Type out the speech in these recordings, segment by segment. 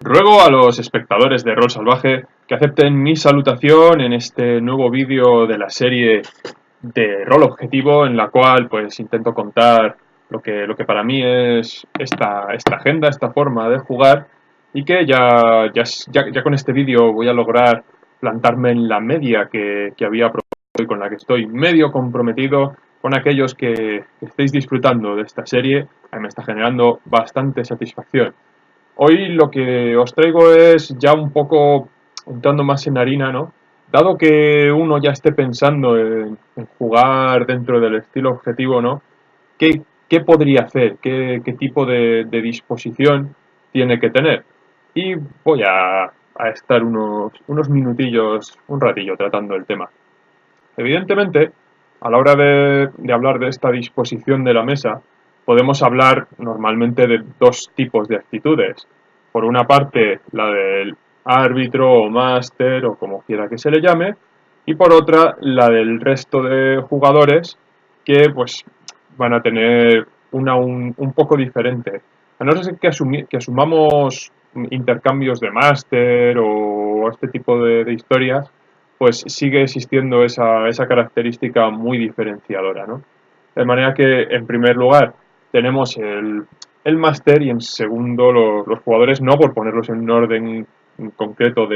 Ruego a los espectadores de Rol Salvaje que acepten mi salutación en este nuevo vídeo de la serie de Rol Objetivo, en la cual pues intento contar lo que para mí es esta agenda, esta forma de jugar, y que ya con este vídeo voy a lograr plantarme en la media que había propuesto y con la que estoy medio comprometido con aquellos que estéis disfrutando de esta serie. A mí me está generando bastante satisfacción. Hoy lo que os traigo es ya un poco entrando más en harina, ¿no? Dado que uno ya esté pensando en jugar dentro del estilo objetivo, ¿no? ¿Qué podría hacer? ¿Qué tipo de disposición tiene que tener? Y voy a estar unos minutillos, un ratillo tratando el tema. Evidentemente, a la hora de hablar de esta disposición de la mesa, podemos hablar normalmente de dos tipos de actitudes. Por una parte, la del árbitro o máster o como quiera que se le llame, y por otra, la del resto de jugadores que pues van a tener una un poco diferente. A no ser que asumamos intercambios de máster o este tipo de historias, pues sigue existiendo esa característica muy diferenciadora, ¿no? De manera que, en primer lugar, tenemos el máster y, en segundo, los jugadores, no por ponerlos en un orden concreto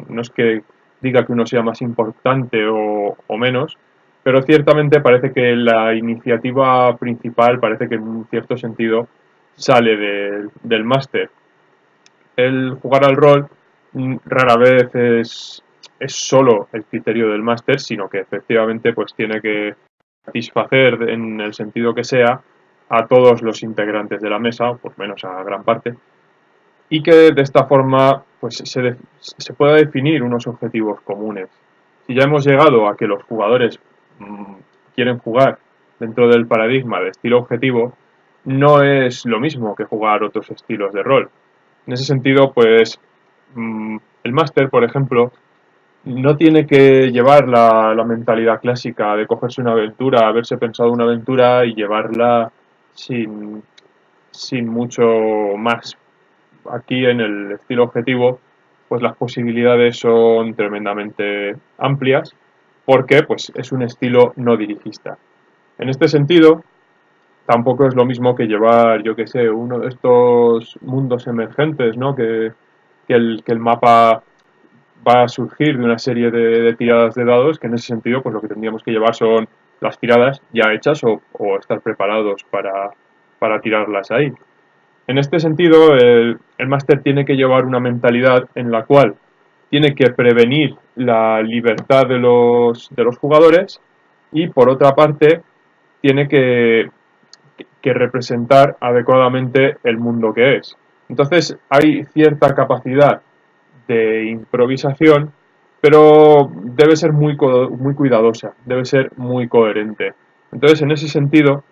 no es que diga que uno sea más importante o menos, pero ciertamente parece que la iniciativa principal parece que en un cierto sentido sale del máster. El jugar al rol rara vez es solo el criterio del máster, sino que efectivamente pues tiene que satisfacer en el sentido que sea a todos los integrantes de la mesa, o por menos a gran parte, y que de esta forma pues se pueda definir unos objetivos comunes. Si ya hemos llegado a que los jugadores mmm, quieren jugar dentro del paradigma de estilo objetivo, no es lo mismo que jugar otros estilos de rol. En ese sentido, pues el máster, por ejemplo, no tiene que llevar la mentalidad clásica de cogerse una aventura, haberse pensado una aventura y llevarla sin, sin mucho más. Aquí en el estilo objetivo, pues las posibilidades son tremendamente amplias porque pues es un estilo no dirigista. En este sentido, tampoco es lo mismo que llevar, yo que sé, uno de estos mundos emergentes, ¿no? Que el mapa va a surgir de una serie de tiradas de dados, que en ese sentido, pues lo que tendríamos que llevar son las tiradas ya hechas o estar preparados para tirarlas ahí. En este sentido, el máster tiene que llevar una mentalidad en la cual tiene que prevenir la libertad de los jugadores y, por otra parte, tiene que representar adecuadamente el mundo que es. Entonces, hay cierta capacidad de improvisación, pero debe ser muy cuidadosa, debe ser muy coherente. Entonces, en ese sentido,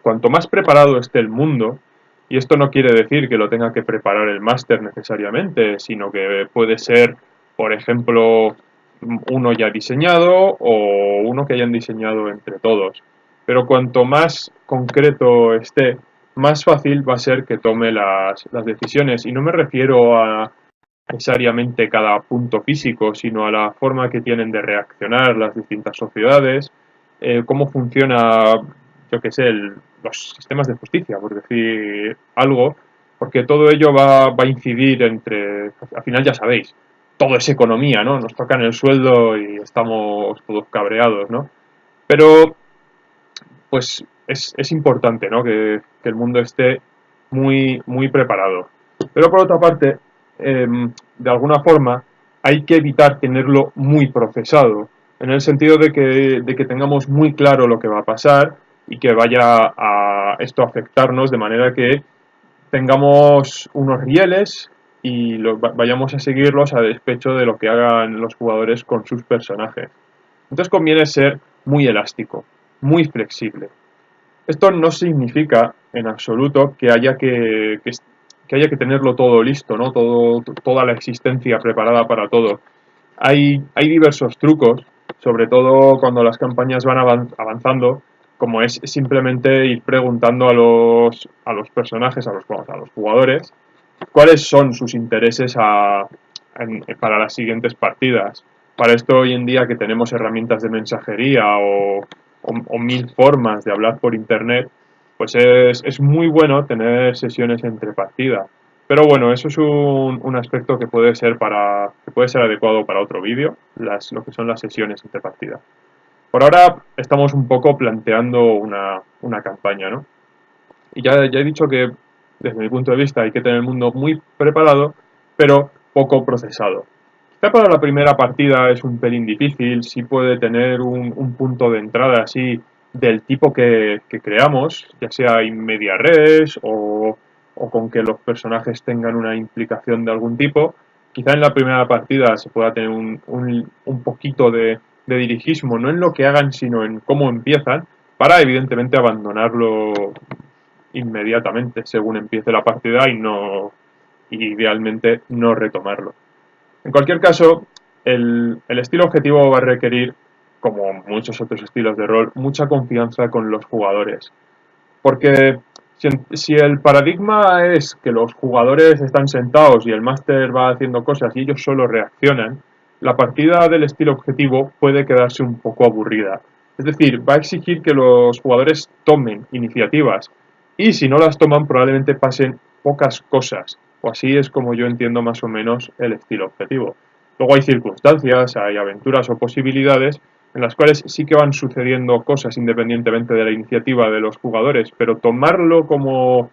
cuanto más preparado esté el mundo, y esto no quiere decir que lo tenga que preparar el máster necesariamente, sino que puede ser, por ejemplo, uno ya diseñado o uno que hayan diseñado entre todos. Pero cuanto más concreto esté, más fácil va a ser que tome las decisiones. Y no me refiero a necesariamente cada punto físico, sino a la forma que tienen de reaccionar las distintas sociedades, cómo funciona, yo qué sé, los sistemas de justicia, por decir algo, porque todo ello va a incidir entre, al final ya sabéis, todo es economía, ¿no? Nos tocan el sueldo y estamos todos cabreados, ¿no? Pero, pues, es importante, ¿no? Que el mundo esté muy preparado. Pero por otra parte, de alguna forma, hay que evitar tenerlo muy procesado, en el sentido de que tengamos muy claro lo que va a pasar y que vaya a esto a afectarnos de manera que tengamos unos rieles y vayamos a seguirlos a despecho de lo que hagan los jugadores con sus personajes. Entonces conviene ser muy elástico, muy flexible. Esto no significa en absoluto que haya que tenerlo todo listo, ¿no? Toda la existencia preparada para todo. Hay diversos trucos, sobre todo cuando las campañas van avanzando, como es simplemente ir preguntando a los personajes, a los jugadores, cuáles son sus intereses para las siguientes partidas. Para esto hoy en día que tenemos herramientas de mensajería o mil formas de hablar por internet, pues es muy bueno tener sesiones entre partidas. Pero bueno, eso es un aspecto que que puede ser adecuado para otro vídeo, lo que son las sesiones entre partidas. Por ahora estamos un poco planteando una campaña, ¿no? Y ya he dicho que desde mi punto de vista hay que tener el mundo muy preparado, pero poco procesado. Quizá para la primera partida es un pelín difícil, sí puede tener un punto de entrada así del tipo que creamos, ya sea in media res o con que los personajes tengan una implicación de algún tipo. Quizá en la primera partida se pueda tener un poquito de dirigismo, no en lo que hagan, sino en cómo empiezan, para evidentemente abandonarlo inmediatamente según empiece la partida y idealmente no retomarlo. En cualquier caso, el estilo objetivo va a requerir, como muchos otros estilos de rol, mucha confianza con los jugadores. Porque si el paradigma es que los jugadores están sentados y el máster va haciendo cosas y ellos solo reaccionan, la partida del estilo objetivo puede quedarse un poco aburrida. Es decir, va a exigir que los jugadores tomen iniciativas y si no las toman probablemente pasen pocas cosas. O así es como yo entiendo más o menos el estilo objetivo. Luego hay circunstancias, hay aventuras o posibilidades en las cuales sí que van sucediendo cosas independientemente de la iniciativa de los jugadores, pero tomarlo como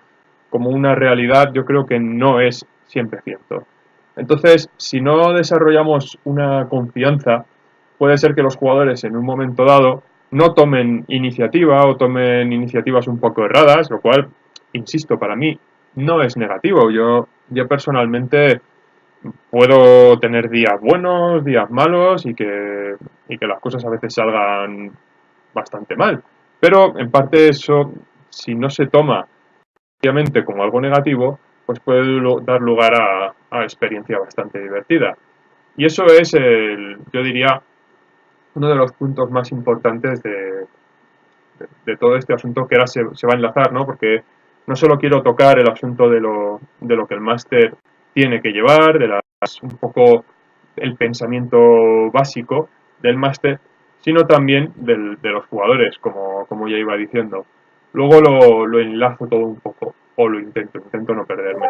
una realidad yo creo que no es siempre cierto. Entonces, si no desarrollamos una confianza, puede ser que los jugadores en un momento dado no tomen iniciativa o tomen iniciativas un poco erradas, lo cual, insisto, para mí no es negativo. Yo personalmente puedo tener días buenos, días malos y que las cosas a veces salgan bastante mal. Pero en parte eso, si no se toma obviamente como algo negativo, pues puede dar lugar a experiencia bastante divertida. Y eso es, yo diría, uno de los puntos más importantes de todo este asunto que ahora se va a enlazar, ¿no? Porque no solo quiero tocar el asunto de lo que el máster tiene que llevar, un poco el pensamiento básico del máster, sino también de los jugadores, como ya iba diciendo. Luego lo enlazo todo un poco, o intento no perderme.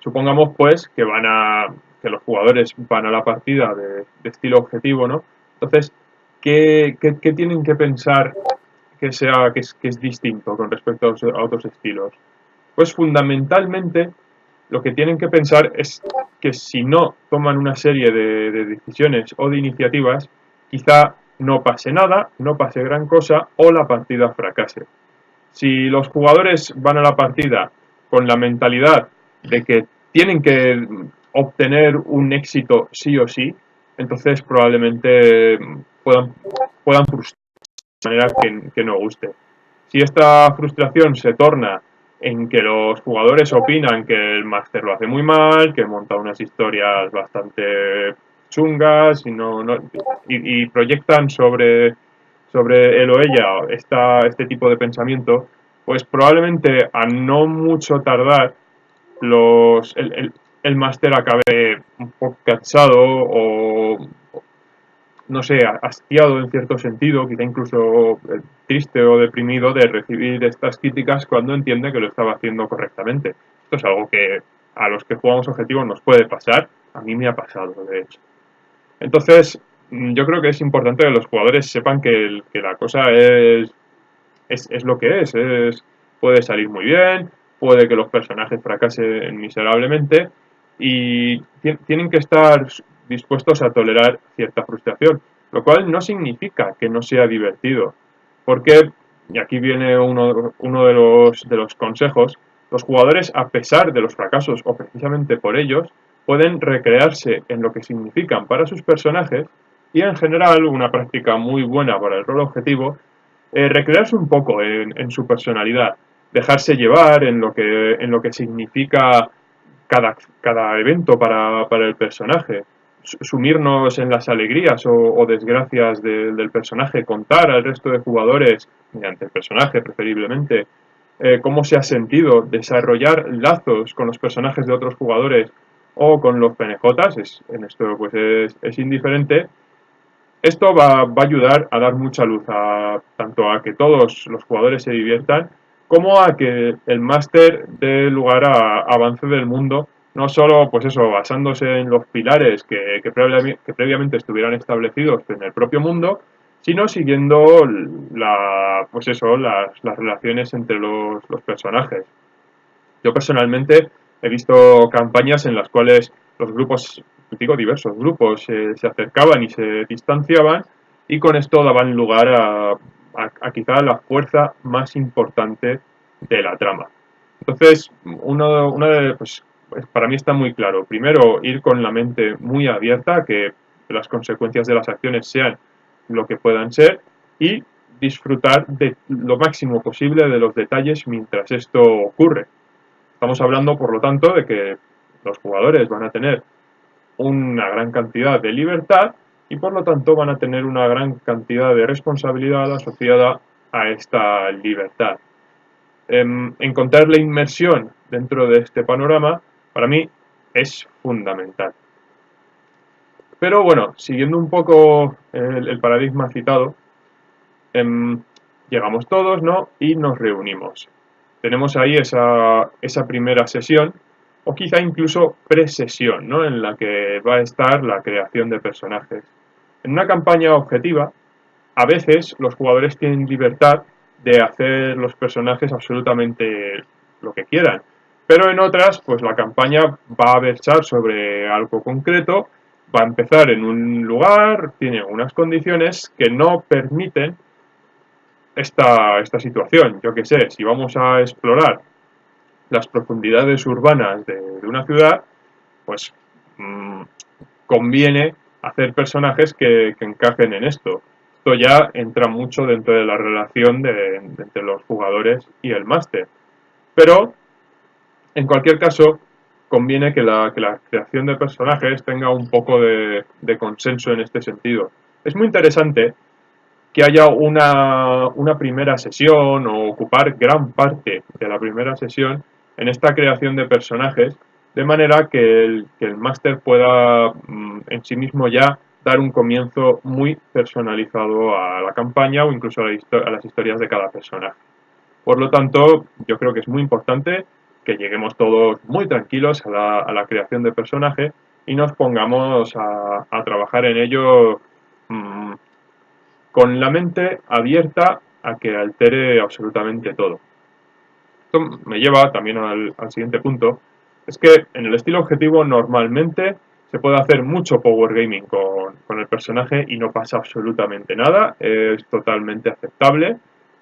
Supongamos pues que los jugadores van a la partida de estilo objetivo, ¿no? Entonces, ¿qué tienen que pensar que es distinto con respecto a otros estilos? Pues fundamentalmente lo que tienen que pensar es que si no toman una serie de decisiones o de iniciativas, quizá no pase nada, no pase gran cosa o la partida fracase. Si los jugadores van a la partida con la mentalidad de que tienen que obtener un éxito sí o sí, entonces probablemente puedan frustrar de manera que no guste. Si esta frustración se torna en que los jugadores opinan que el máster lo hace muy mal, que monta unas historias bastante chungas y proyectan sobre él o ella este tipo de pensamiento, pues probablemente a no mucho tardar el máster acabe un poco cansado o no sé, hastiado en cierto sentido, quizá incluso triste o deprimido de recibir estas críticas cuando entiende que lo estaba haciendo correctamente. Esto es algo que a los que jugamos objetivo nos puede pasar, a mí me ha pasado, de hecho. Entonces, yo creo que es importante que los jugadores sepan que la cosa es lo que puede salir muy bien, puede que los personajes fracasen miserablemente y tienen que estar dispuestos a tolerar cierta frustración, lo cual no significa que no sea divertido, porque, y aquí viene uno de los consejos, los jugadores, a pesar de los fracasos o precisamente por ellos, pueden recrearse en lo que significan para sus personajes y en general una práctica muy buena para el rol objetivo recrearse un poco en su personalidad, dejarse llevar en lo que significa cada evento para el personaje, sumirnos en las alegrías o desgracias del personaje, contar al resto de jugadores, mediante el personaje preferiblemente, cómo se ha sentido desarrollar lazos con los personajes de otros jugadores o con los PNJs, en esto pues es indiferente. Esto va a ayudar a dar mucha luz tanto a que todos los jugadores se diviertan, como a que el máster dé lugar a avance del mundo, no solo pues eso, basándose en los pilares que previamente estuvieran establecidos en el propio mundo, sino siguiendo pues eso, las relaciones entre los personajes. Yo personalmente he visto campañas en las cuales los grupos, digo diversos grupos, se acercaban y se distanciaban, y con esto daban lugar a quizá la fuerza más importante de la trama. Entonces, pues, para mí está muy claro. Primero, ir con la mente muy abierta, que las consecuencias de las acciones sean lo que puedan ser, y disfrutar de lo máximo posible de los detalles mientras esto ocurre. Estamos hablando, por lo tanto, de que los jugadores van a tener una gran cantidad de libertad y, por lo tanto, van a tener una gran cantidad de responsabilidad asociada a esta libertad. Encontrar la inmersión dentro de este panorama, para mí, es fundamental. Pero bueno, siguiendo un poco el paradigma citado, llegamos todos, ¿no? Y nos reunimos. Tenemos ahí esa primera sesión, o quizá incluso pre-sesión, ¿no? En la que va a estar la creación de personajes. En una campaña objetiva, a veces los jugadores tienen libertad de hacer los personajes absolutamente lo que quieran. Pero en otras, pues la campaña va a versar sobre algo concreto, va a empezar en un lugar, tiene unas condiciones que no permiten esta situación. Yo qué sé, si vamos a explorar las profundidades urbanas de una ciudad, pues conviene hacer personajes que encajen en esto. Esto ya entra mucho dentro de la relación entre los jugadores y el máster. Pero, en cualquier caso, conviene que la creación de personajes tenga un poco de consenso en este sentido. Es muy interesante que haya una primera sesión o ocupar gran parte de la primera sesión en esta creación de personajes, de manera que el máster pueda en sí mismo ya dar un comienzo muy personalizado a la campaña o incluso a las historias de cada personaje. Por lo tanto, yo creo que es muy importante que lleguemos todos muy tranquilos a la creación de personaje y nos pongamos a trabajar en ello mmm, con la mente abierta a que altere absolutamente todo. Esto me lleva también al siguiente punto, es que en el estilo objetivo normalmente se puede hacer mucho power gaming con el personaje y no pasa absolutamente nada, es totalmente aceptable,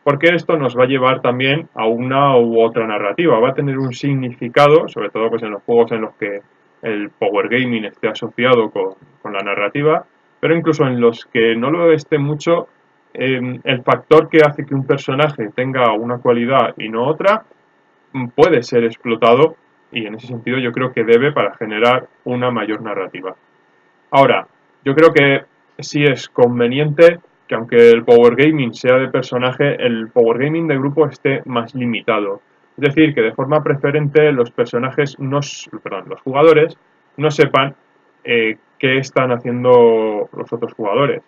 porque esto nos va a llevar también a una u otra narrativa, va a tener un significado, sobre todo pues en los juegos en los que el power gaming esté asociado con la narrativa, pero incluso en los que no lo esté mucho, el factor que hace que un personaje tenga una cualidad y no otra puede ser explotado, y en ese sentido yo creo que debe, para generar una mayor narrativa. Ahora, yo creo que sí es conveniente que, aunque el power gaming sea de personaje, el power gaming de grupo esté más limitado. Es decir, que de forma preferente los personajes, los jugadores no sepan qué están haciendo los otros jugadores.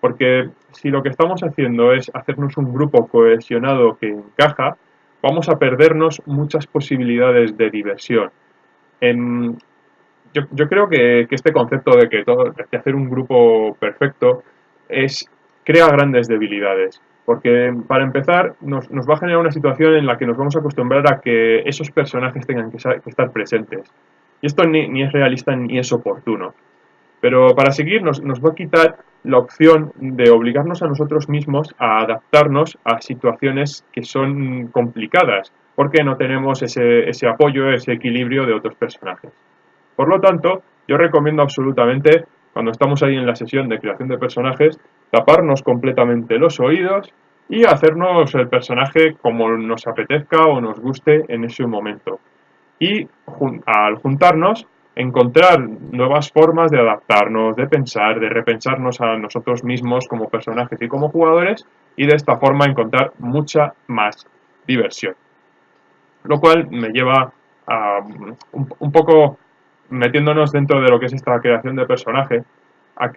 Porque si lo que estamos haciendo es hacernos un grupo cohesionado que encaja, vamos a perdernos muchas posibilidades de diversión. En, yo creo que este concepto de hacer un grupo perfecto crea grandes debilidades. Porque para empezar nos va a generar una situación en la que nos vamos a acostumbrar a que esos personajes tengan que estar presentes. Y esto ni es realista ni es oportuno. Pero para seguir nos va a quitar la opción de obligarnos a nosotros mismos a adaptarnos a situaciones que son complicadas, porque no tenemos ese apoyo, ese equilibrio de otros personajes. Por lo tanto, yo recomiendo absolutamente, cuando estamos ahí en la sesión de creación de personajes, taparnos completamente los oídos y hacernos el personaje como nos apetezca o nos guste en ese momento. Y al juntarnos, encontrar nuevas formas de adaptarnos, de pensar, de repensarnos a nosotros mismos como personajes y como jugadores, y de esta forma encontrar mucha más diversión. Lo cual me lleva a un poco metiéndonos dentro de lo que es esta creación de personaje, a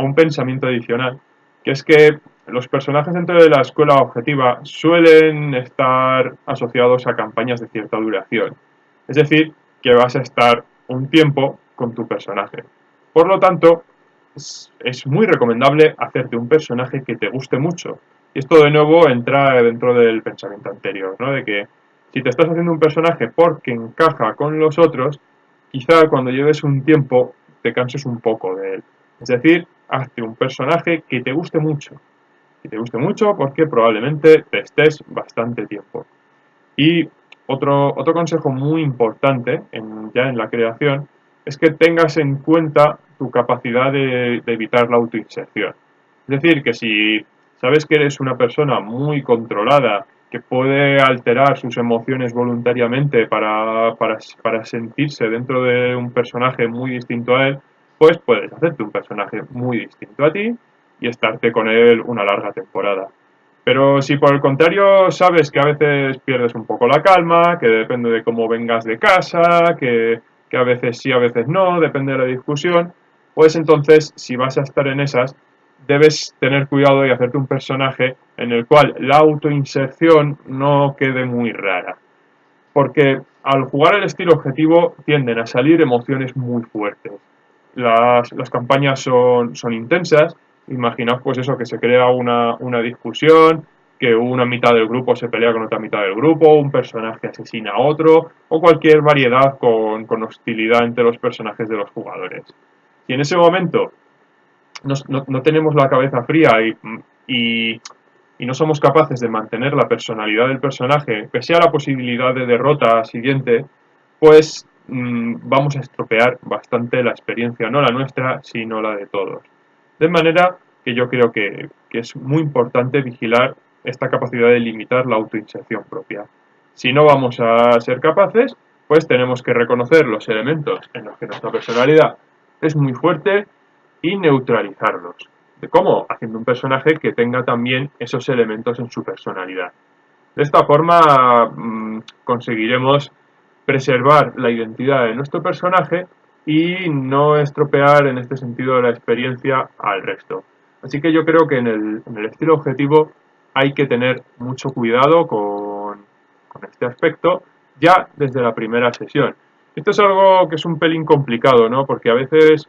un pensamiento adicional, que es que los personajes dentro de la escuela objetiva suelen estar asociados a campañas de cierta duración. Es decir, que vas a estar un tiempo con tu personaje. Por lo tanto, es muy recomendable hacerte un personaje que te guste mucho. Y esto de nuevo entra dentro del pensamiento anterior, ¿no? De que si te estás haciendo un personaje porque encaja con los otros, quizá cuando lleves un tiempo te canses un poco de él. Es decir, hazte un personaje que te guste mucho. Que te guste mucho porque probablemente te estés bastante tiempo. Y otro consejo muy importante ya en la creación es que tengas en cuenta tu capacidad de evitar la autoinserción. Es decir, que si sabes que eres una persona muy controlada, que puede alterar sus emociones voluntariamente para sentirse dentro de un personaje muy distinto a él, pues puedes hacerte un personaje muy distinto a ti y estarte con él una larga temporada. Pero si por el contrario sabes que a veces pierdes un poco la calma, que depende de cómo vengas de casa, que a veces sí, a veces no, depende de la discusión, pues entonces si vas a estar en esas, debes tener cuidado y hacerte un personaje en el cual la autoinserción no quede muy rara. Porque al jugar el estilo objetivo tienden a salir emociones muy fuertes. Las campañas son intensas. Imaginaos pues eso, que se crea una discusión, que una mitad del grupo se pelea con otra mitad del grupo, un personaje asesina a otro, o cualquier variedad con hostilidad entre los personajes de los jugadores. Y en ese momento no tenemos la cabeza fría y, y no somos capaces de mantener la personalidad del personaje, pese a la posibilidad de derrota siguiente, pues vamos a estropear bastante la experiencia, no la nuestra, sino la de todos. De manera que yo creo que es muy importante vigilar esta capacidad de limitar la autoinserción propia. Si no vamos a ser capaces, pues tenemos que reconocer los elementos en los que nuestra personalidad es muy fuerte y neutralizarlos. ¿De cómo? Haciendo un personaje que tenga también esos elementos en su personalidad. De esta forma conseguiremos preservar la identidad de nuestro personaje y no estropear en este sentido la experiencia al resto. Así que yo creo que en el estilo objetivo hay que tener mucho cuidado con este aspecto ya desde la primera sesión. Esto es algo que es un pelín complicado, ¿no? Porque a veces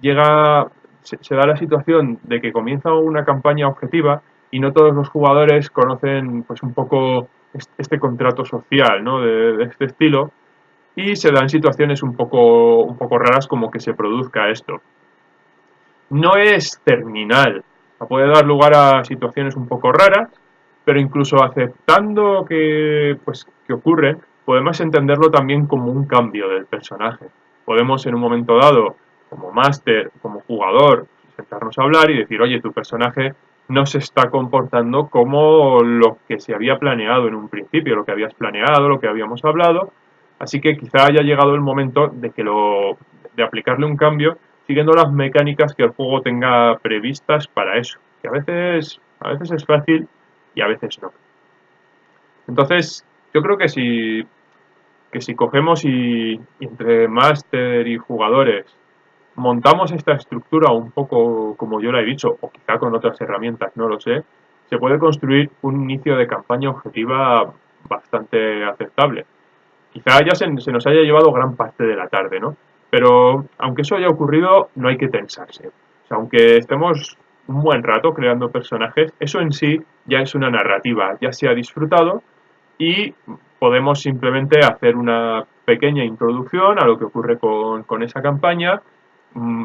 se da la situación de que comienza una campaña objetiva y no todos los jugadores conocen pues un poco este contrato social, ¿no? De este estilo, y se dan situaciones un poco raras como que se produzca esto. No es terminal, puede dar lugar a situaciones un poco raras, pero incluso aceptando que ocurren, podemos entenderlo también como un cambio del personaje. Podemos en un momento dado, como máster, como jugador, sentarnos a hablar y decir, oye, tu personaje no se está comportando como lo que se había planeado en un principio, lo que habías planeado, lo que habíamos hablado, así que quizá haya llegado el momento de aplicarle un cambio siguiendo las mecánicas que el juego tenga previstas para eso, que a veces es fácil y a veces no. Entonces, yo creo que si cogemos y entre máster y jugadores montamos esta estructura un poco como yo la he dicho, o quizá con otras herramientas, no lo sé, se puede construir un inicio de campaña objetiva bastante aceptable. Quizá ya se nos haya llevado gran parte de la tarde, ¿no? Pero aunque eso haya ocurrido, no hay que tensarse. O sea, aunque estemos un buen rato creando personajes, eso en sí ya es una narrativa, ya se ha disfrutado y podemos simplemente hacer una pequeña introducción a lo que ocurre con esa campaña,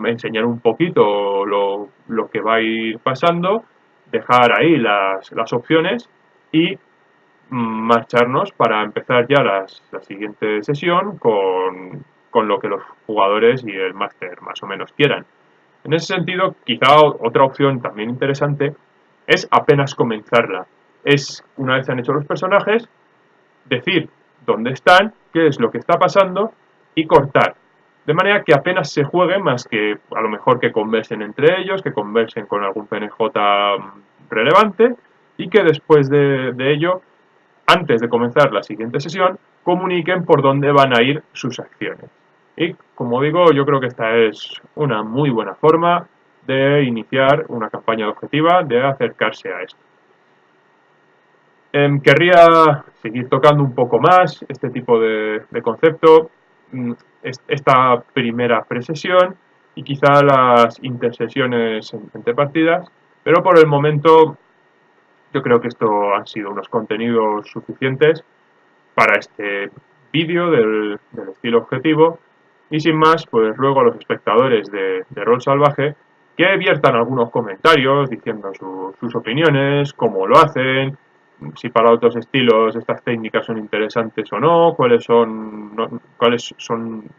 enseñar un poquito lo que va a ir pasando, dejar ahí las opciones y marcharnos para empezar ya la siguiente sesión con lo que los jugadores y el máster más o menos quieran. En ese sentido, quizá otra opción también interesante es apenas comenzarla. Es, una vez se han hecho los personajes, decir dónde están, qué es lo que está pasando y cortar. De manera que apenas se juegue, más que a lo mejor que conversen entre ellos, que conversen con algún PNJ relevante y que después de ello antes de comenzar la siguiente sesión, comuniquen por dónde van a ir sus acciones. Y como digo, yo creo que esta es una muy buena forma de iniciar una campaña objetiva, de acercarse a esto. Querría seguir tocando un poco más este tipo de concepto, esta primera presesión y quizá las intersesiones entre partidas, pero por el momento yo creo que esto han sido unos contenidos suficientes para este vídeo del estilo objetivo y sin más, pues ruego a los espectadores de Rol Salvaje que viertan algunos comentarios diciendo sus opiniones, cómo lo hacen, si para otros estilos estas técnicas son interesantes o no, cuáles son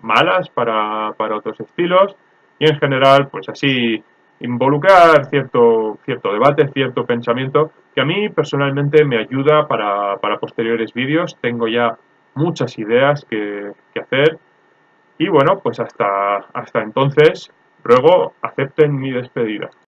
malas para otros estilos y en general, pues así involucrar cierto debate, cierto pensamiento que a mí personalmente me ayuda para posteriores vídeos. Tengo ya muchas ideas que hacer y bueno, pues hasta entonces, ruego acepten mi despedida.